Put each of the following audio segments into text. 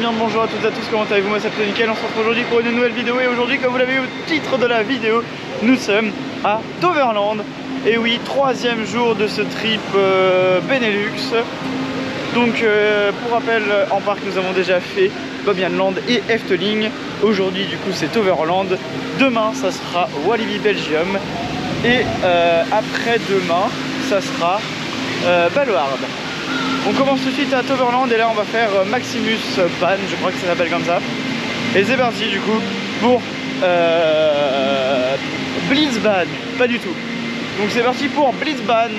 bien le bonjour à toutes et à tous, comment allez-vous? Moi c'est plutôt nickel, on se retrouve aujourd'hui pour une nouvelle vidéo. Et aujourd'hui, comme vous l'avez vu au titre de la vidéo, nous sommes à Toverland. Et oui, troisième jour de ce trip Benelux. Donc pour rappel, en parc nous avons déjà fait Bobbejaanland et Efteling. Aujourd'hui du coup c'est Toverland. Demain ça sera Walibi Belgium. Et après-demain ça sera Baluard. On commence tout de suite à Toverland et là on va faire Maximus Ban, je crois que ça s'appelle comme ça. Et c'est parti du coup pour Blitzbahn, pas du tout. Donc c'est parti pour Blitzbahn.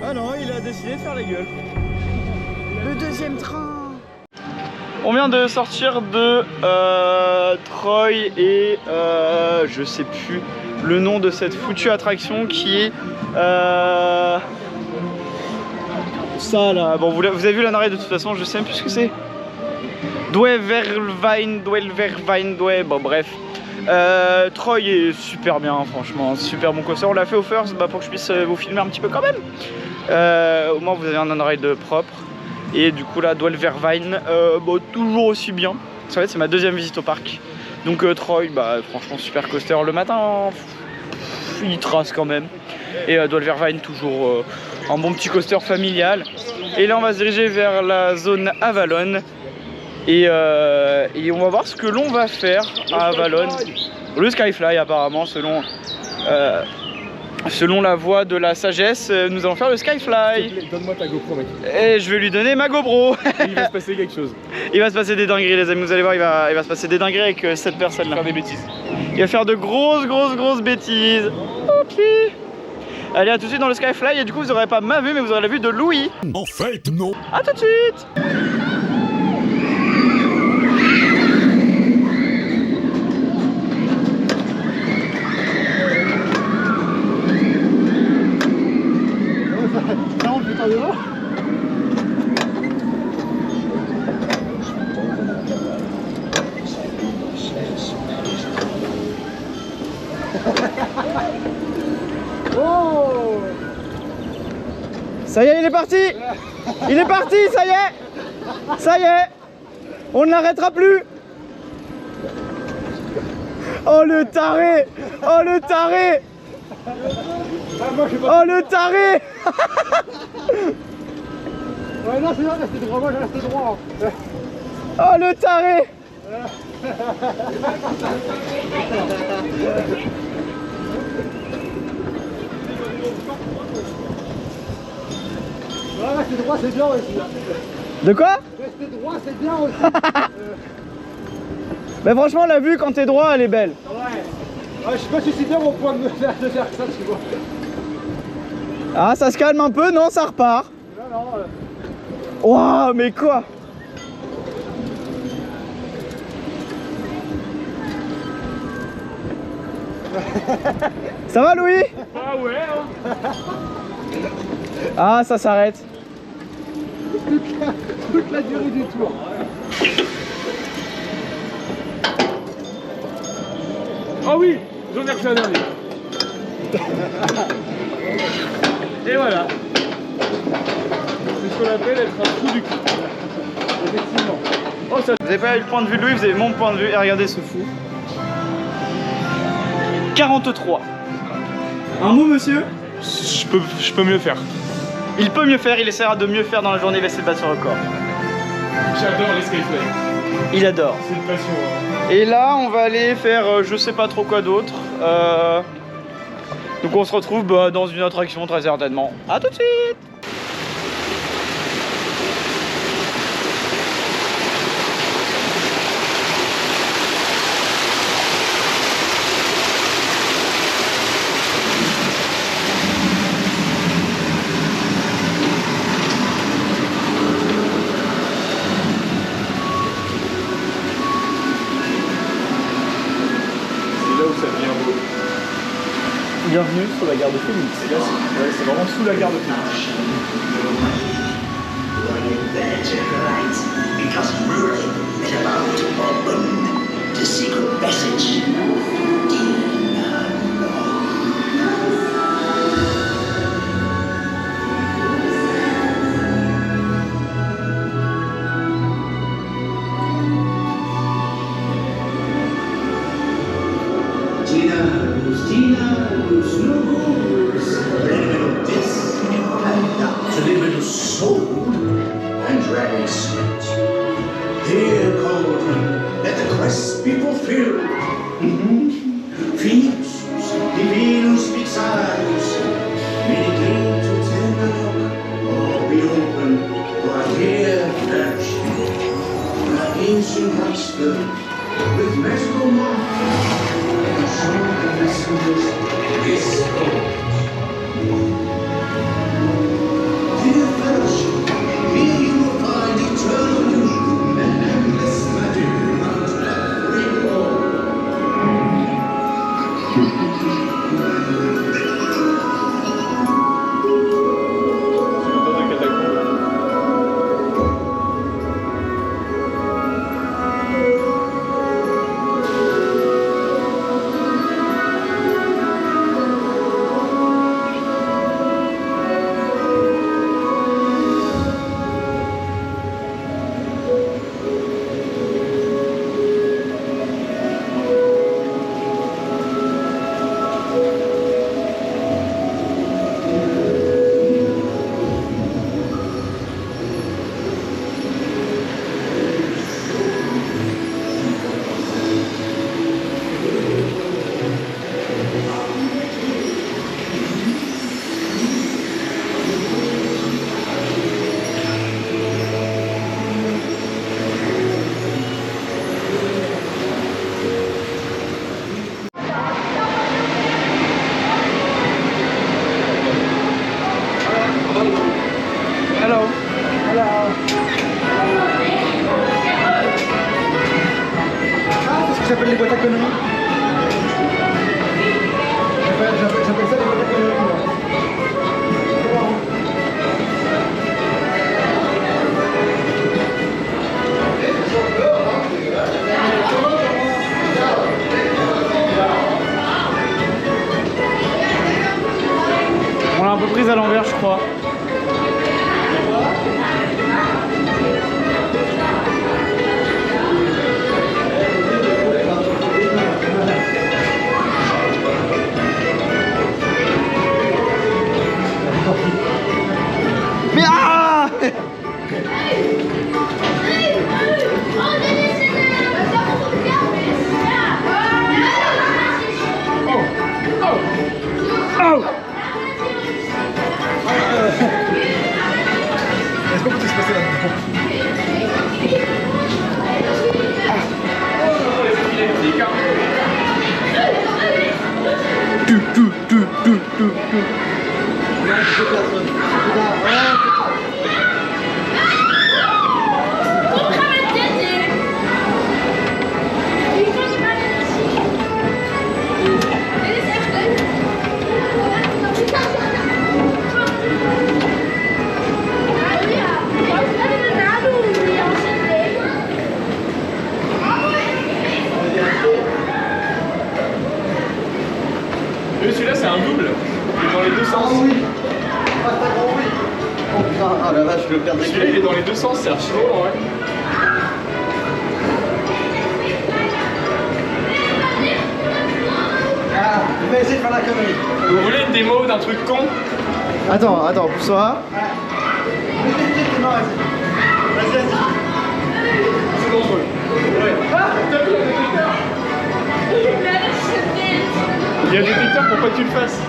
Ah non, il a décidé de faire la gueule. Le deuxième train. On vient de sortir de Troy et je sais plus le nom de cette foutue attraction qui est ça là. Bon, vous avez vu la narration de toute façon, je sais même plus ce que c'est. Dweverwein, bon bref. Troy est super bien, franchement, super bon coaster. On l'a fait au first pour que je puisse vous filmer un petit peu quand même. Au moins vous avez un on-ride propre. Et du coup là, Dweverwein, bon, toujours aussi bien. En fait c'est ma deuxième visite au parc. Donc Troy, bah franchement super coaster. Le matin, il trace quand même. Et Dwalvervine toujours un bon petit coaster familial. Et là on va se diriger vers la zone Avalon. Et on va voir ce que l'on va faire à Avalon. Le Skyfly apparemment selon la voie de la sagesse, nous allons faire le Skyfly. Donne-moi ta GoPro mec. Et je vais lui donner ma GoPro. Il va se passer quelque chose. Il va se passer des dingueries les amis, vous allez voir, il va se passer des dingueries avec cette personne là. Faire des bêtises. Il va faire de grosses bêtises. Ok. Allez, à tout de suite dans le Skyfly. Et du coup vous n'aurez pas ma vue mais vous aurez la vue de Louis. En fait non. A tout de suite. Oh, ça y est, il est parti. Il est parti, ça y est. Ça y est. On ne l'arrêtera plus. Oh le taré. Oh le taré. Oh le taré. ouais non c'est vrai, restez droit, moi j'ai resté droit. Oh le taré. Ouais, rester droit c'est bien aussi. De quoi? Rester droit c'est bien aussi. Mais franchement la vue quand t'es droit elle est belle. Ouais. Ouais, je sais pas si c'est bien au point de faire ça, tu vois. Ah ça se calme un peu, non ça repart. Non. Waouh mais quoi? Ça va Louis? Ah ouais hein. Ah ça s'arrête. Toute la durée du tour. Oh oui, j'en ai refait un dernier. Et voilà. C'est ce qu'on appelle être un trou du cul. Effectivement. Oh, ça... Vous avez pas eu le point de vue de Louis, vous avez mon point de vue. Et regardez ce fou. 43. Un mot monsieur? Je peux mieux faire. Il peut mieux faire, il essaiera de mieux faire dans la journée, il va essayer de battre son record. J'adore les Skyfly. Il adore. C'est une passion. Hein. Et là, on va aller faire je sais pas trop quoi d'autre. Donc on se retrouve dans une attraction très certainement. A tout de suite. Bienvenue sur la gare de Phoenix. C'est vraiment sous la gare de Phoenix. Ça s'appelle les boîtes à conneries. J'appelle ça les boîtes à conneries. On l'a un peu prise à l'envers, je crois. Mais ah! Oh! Est-ce qu'on peut se passer là-dedans? Celui-là c'est un double, il est dans les deux sens. Ah oui. Oh putain, ah la vache, je le perds. Celui-là il est dans les deux sens, c'est archi drôle en vrai. Ah, il va essayer de faire la connerie. Vous voulez une démo d'un truc con? Attends, pousse-toi. Non, vas-y. Vas-y. C'est dangereux. Ouais. Ah, t'as vu le détecteur? Il y a un détecteur pour pas que tu le fasses.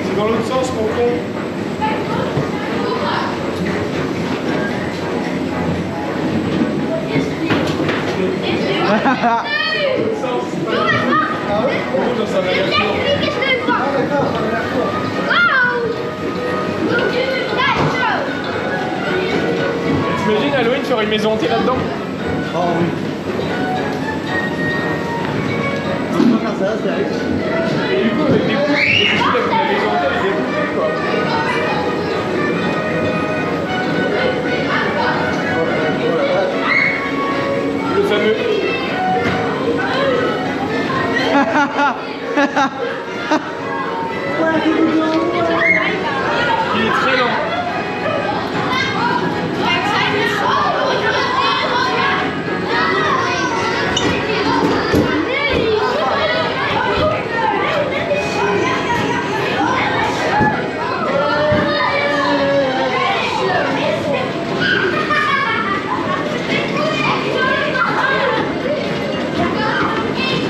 C'est dans l'autre sens mon con. T'imagines Halloween faire une maison hantée là-dedans? Oh oui. On peut faire ça, c'est avec. Et du coup avec des coups, et du coup la maison hantée elle est découpée quoi. Le fameux. Il est très lent.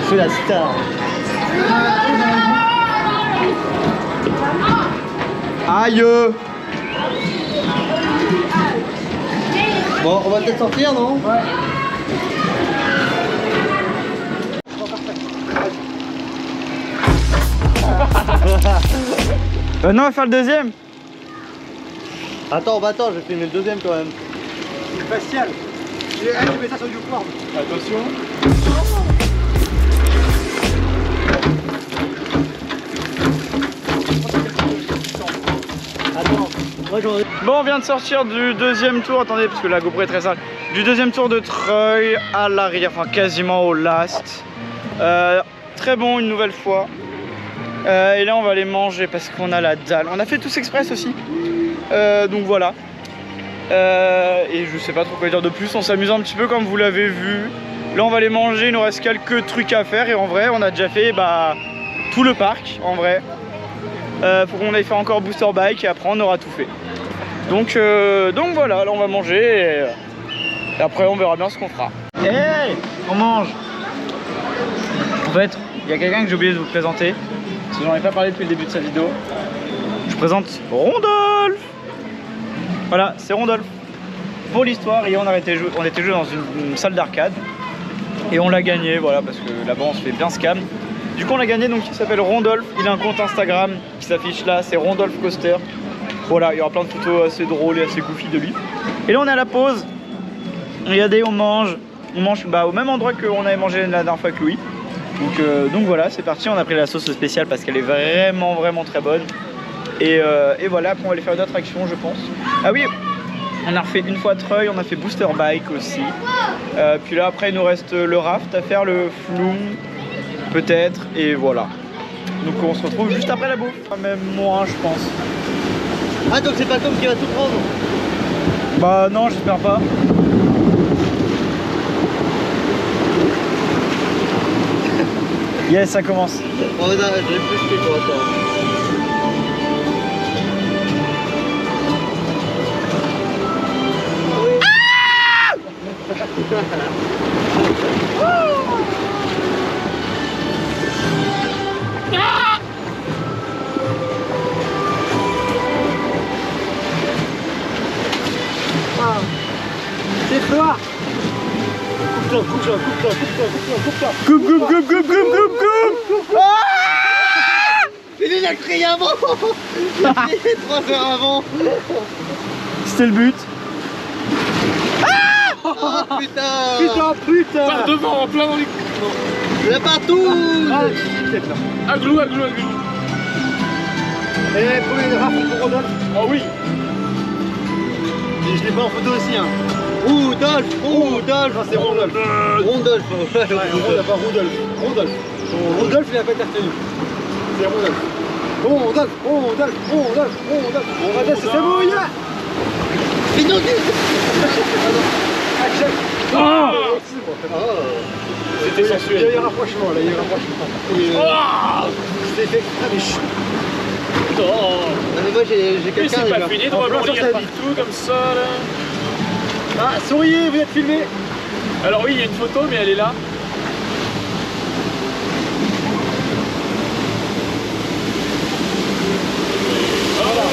C'est la star. Aïe! Bon, on va peut-être sortir, non? Ouais. Non, on va faire le deuxième. Attends, je vais filmer le deuxième quand même. C'est facial. Je mets ça sur YouPorn. Attention. Attends, moi j'aurais. Bon, on vient de sortir du deuxième tour. Attendez, parce que la GoPro est très sale. Du deuxième tour de treuil à l'arrière, enfin quasiment au last. Très bon une nouvelle fois. Et là, on va aller manger parce qu'on a la dalle. On a fait tous express aussi. Donc voilà. Et je sais pas trop quoi dire de plus. On s'amuse un petit peu comme vous l'avez vu. Là, on va aller manger. Il nous reste quelques trucs à faire. Et en vrai, on a déjà fait tout le parc. En vrai. Faut qu'on aille faire encore booster bike et après on aura tout fait. Donc voilà, là on va manger et après on verra bien ce qu'on fera. Hey, on mange. En fait, il y a quelqu'un que j'ai oublié de vous présenter, parce que j'en ai pas parlé depuis le début de sa vidéo. Je présente Rondolph. Voilà, c'est Rondolph. Pour l'histoire, hier on était joué dans une salle d'arcade et on l'a gagné, voilà, parce que là-bas on se fait bien scam. Du coup on l'a gagné, donc il s'appelle Rondolph. Il a un compte Instagram qui s'affiche là, c'est Rondolph Coaster. Voilà, il y aura plein de photos assez drôles et assez goofy de lui. Et là on est à la pause. Regardez, on mange bah, au même endroit qu'on avait mangé la dernière fois avec Louis. Donc voilà, c'est parti. On a pris la sauce spéciale parce qu'elle est vraiment très bonne. Et voilà, après on va aller faire d'autres actions, je pense. Ah oui, on a refait une fois Treuil, on a fait Booster Bike aussi. Puis là après il nous reste le raft à faire, le flume peut-être, et voilà. Donc on se retrouve juste après la bouffe. Même moins je pense. Ah donc c'est pas Tom qui va tout prendre? Bah non, j'espère pas. Yes, ça commence. Oh non, j'ai plus que toi, attends. C'est froid. Coupe. Mais il a crié avant. Il a crié 3 heures avant. C'était le but. Oh putain. Par devant, en plein dans les... La partout. Aglou. Et premier draft pour Rodolphe. Oh oui. Et je l'ai pas en photo aussi hein. Rudolph. Ah, c'est Rondolph. Rondolph. Ouais, pas Rudolph. Rudolph il a pas été retenu. C'est Rondolph. Rondolph, c'est Samouille. Mais non, C'était sensuel. Il y a eu un rapprochement là, C'était fait exprès mais chut. Non mais moi j'ai Mais quelqu'un c'est déjà. pas fini de rebondir partout comme ça là. Ah, souriez, vous êtes filmé. Alors oui, il y a une photo mais elle est là. Voilà.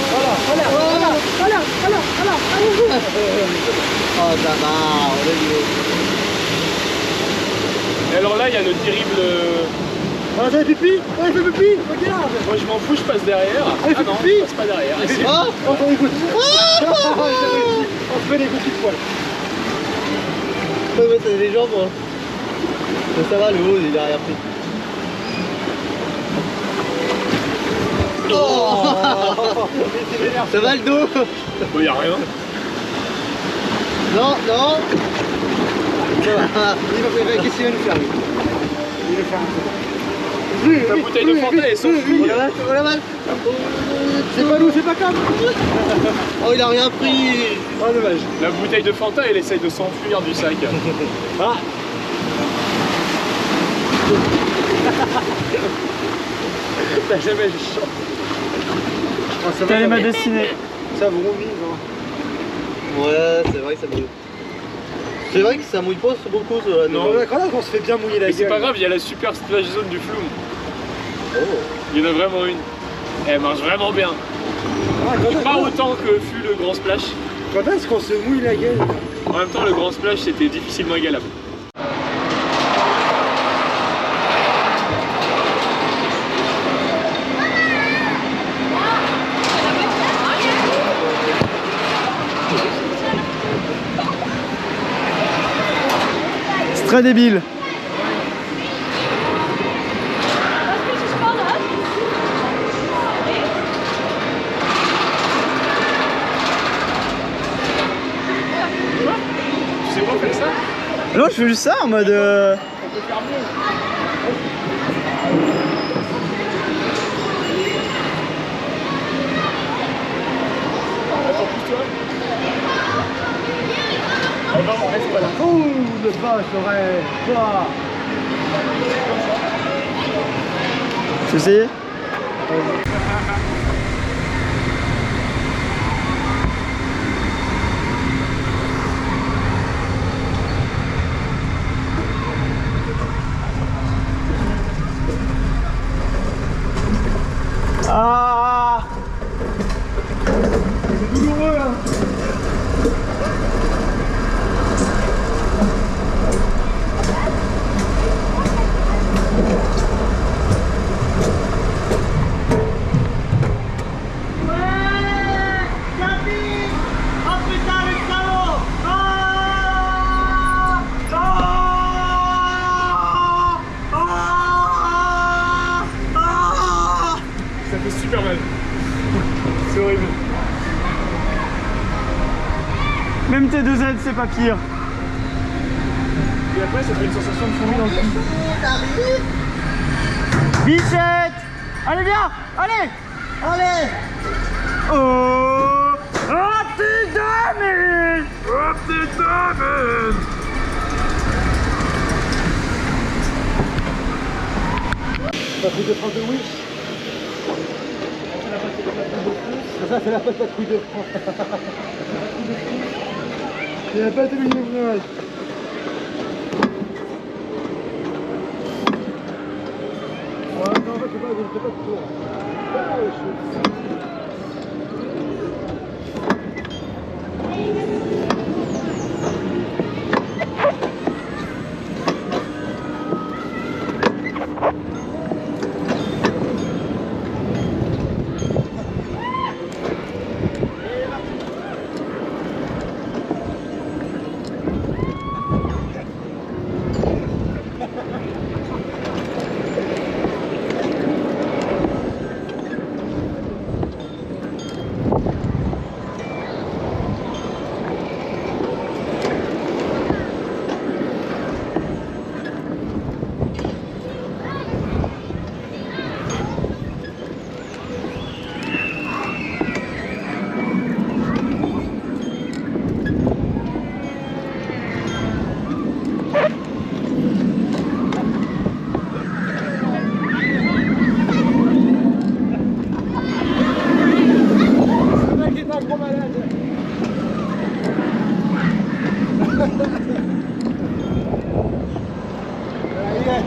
Oh ça va, on est mieux. Et alors là, il y a le terrible... On a fait pipi. Regarde. Moi je m'en fous, je passe derrière. Ah non, je passe pas derrière. Et c'est- Oh, on fait des coups de poil. On se fait des coups de poil. Ouais, t'as des jambes, moi. Mais ça va, le haut, il a rien pris. Oh. Ça va le dos? Bon, y a rien. Non. Ça va. Qu'est-ce qu'il va nous faire lui? Il va faire un peu. Ta bouteille de Fanta elle s'enfuit. Oh la balle. C'est pas nous, c'est pas comme. Oh, il a rien pris. Oh, dommage. La bouteille de Fanta elle essaye de s'enfuir du sac. Ah. T'as jamais eu chaud. T'as ma destinée. Ça vous rouille, ouais, c'est vrai que ça mouille. C'est vrai que ça mouille pas beaucoup. Non. D'accord, on se fait bien mouiller la Mais gueule. c'est pas grave, il y a la super splash zone du flume. Oh. Il y en a vraiment une. Elle marche vraiment bien. Pas autant que fut le grand splash. Quand est-ce qu'on se mouille la gueule? En même temps, le grand splash c'était difficilement égalable. C'est très débile. Tu sais pas faire ça? Non, je fais juste ça en mode. On peut faire mieux. Attends, pousse-toi. Oh non, reste pas là. Ouh, le vache, aurait. Quoi? Tu veux essayer? Ah! douloureux hein. Ça fait super mal. C'est horrible. Même T2Z, c'est pas pire. Et après, ça fait une sensation de fourmi dans le cul. Bichette! Allez, viens! Allez! Allez! Oh! Oh, petit David! Oh, petit David! Ça fait de France de Wish. Ça, c'est la patrouille de France. C'est la patrouille de France. Ouais, non, en fait, c'est pas de tour.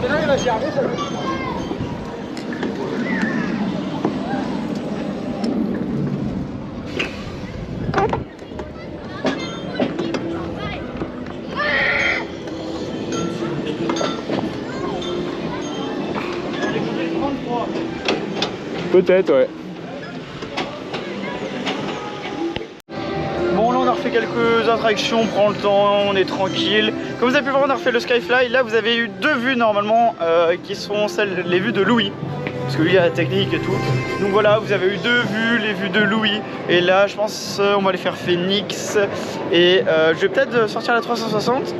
Il va germer, ça. Peut-être, ouais. Bon, là on a refait quelques attractions, on prend le temps, on est tranquille. Comme vous avez pu voir, on a refait le Skyfly. Là vous avez eu deux vues normalement qui sont les vues de Louis, parce que lui il a la technique et tout. Donc voilà, vous avez eu deux vues, les vues de Louis. Et là je pense on va aller faire Phoenix. Et je vais peut-être sortir la 360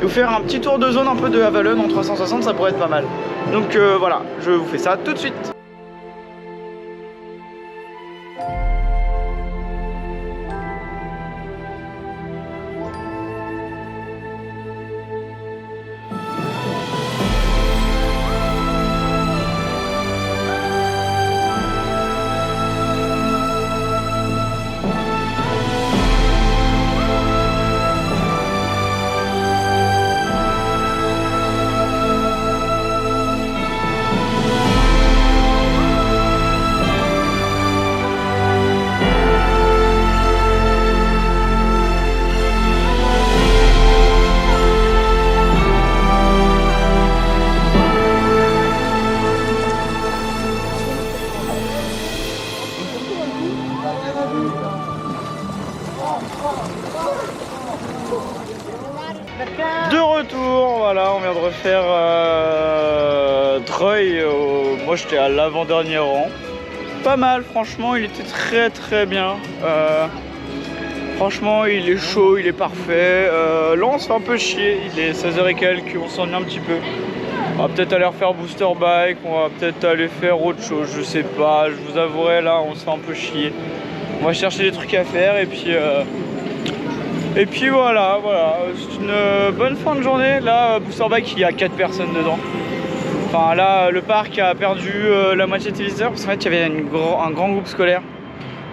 et vous faire un petit tour de zone un peu de Avalon en 360, ça pourrait être pas mal. Donc voilà, je vous fais ça tout de suite. De retour, voilà, on vient de refaire Treuil. Moi j'étais à l'avant-dernier rang. Pas mal, franchement, il était très bien. Franchement, il est chaud, il est parfait. Là, on se fait un peu chier, il est 16h et quelques, on s'ennuie un petit peu. On va peut-être aller refaire Booster Bike, on va peut-être aller faire autre chose, je sais pas. Je vous avouerai, là, on se fait un peu chier. On va chercher des trucs à faire et puis voilà, c'est une bonne fin de journée. Là, Booster Bike, il y a 4 personnes dedans. Enfin là, le parc a perdu la moitié de ses visiteurs parce qu'en fait, il y avait un grand groupe scolaire.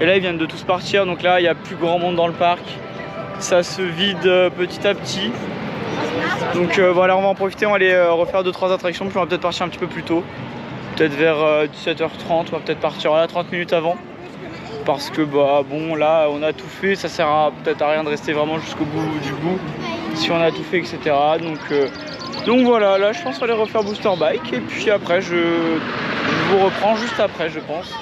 Et là, ils viennent de tous partir, donc là, il n'y a plus grand monde dans le parc. Ça se vide petit à petit. Donc voilà, on va en profiter, on va aller refaire 2-3 attractions, puis on va peut-être partir un petit peu plus tôt. Peut-être vers 17h30, on va peut-être partir là 30 minutes avant. parce que bah bon là on a tout fait, ça sert peut-être à rien de rester vraiment jusqu'au bout du bout si on a tout fait, etc. Donc voilà, là je pense aller refaire Booster Bike et puis après je vous reprends juste après, je pense.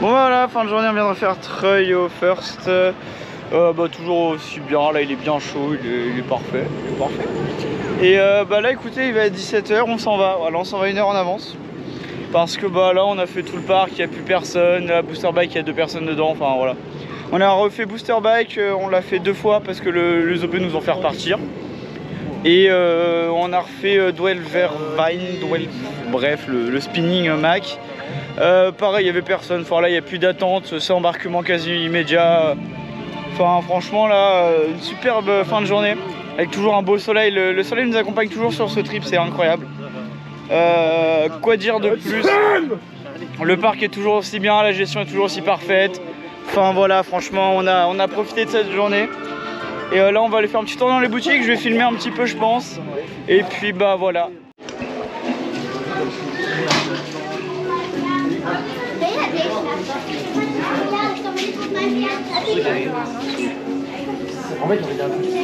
Bon voilà, fin de journée, on vient de faire Treuil au first. Bah, toujours aussi bien, là il est bien chaud, il est parfait. Et bah là écoutez, il va être 17 h, on s'en va, voilà, on s'en va 1 heure en avance. Parce que bah là on a fait tout le parc, il n'y a plus personne, la Booster Bike il y a 2 personnes dedans, enfin voilà. On a refait Booster Bike, on l'a fait 2 fois parce que les OP nous ont fait repartir. Et on a refait bref, le spinning Mac. Pareil, il n'y avait personne, enfin là il n'y a plus d'attente, c'est embarquement quasi immédiat. Enfin franchement là, une superbe fin de journée, avec toujours un beau soleil, le soleil nous accompagne toujours sur ce trip, c'est incroyable. Quoi dire de plus? Le parc est toujours aussi bien, la gestion est toujours aussi parfaite. Enfin voilà, franchement on a profité de cette journée. Et là on va aller faire un petit tour dans les boutiques, je vais filmer un petit peu je pense. Et puis bah voilà. En fait, on regarde un peu ça.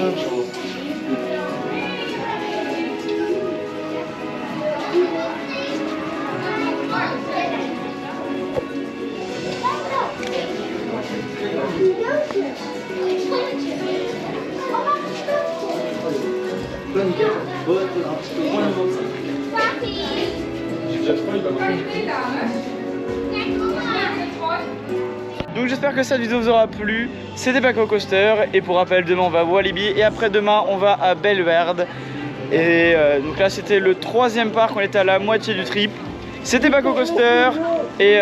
Donc j'espère que cette vidéo vous aura plu. C'était Paco Coaster et pour rappel demain on va à Walibi et après demain on va à Bellewaerde. Et donc là c'était le 3e parc, on était à la moitié du trip. C'était Paco Coaster et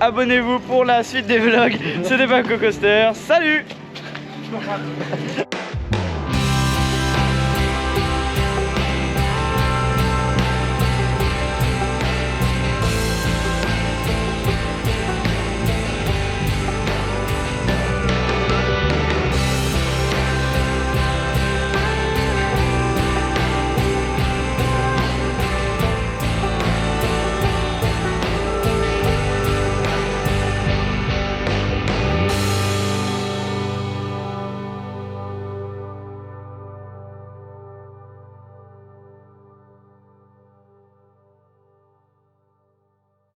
abonnez-vous pour la suite des vlogs. C'était Paco Coaster, salut.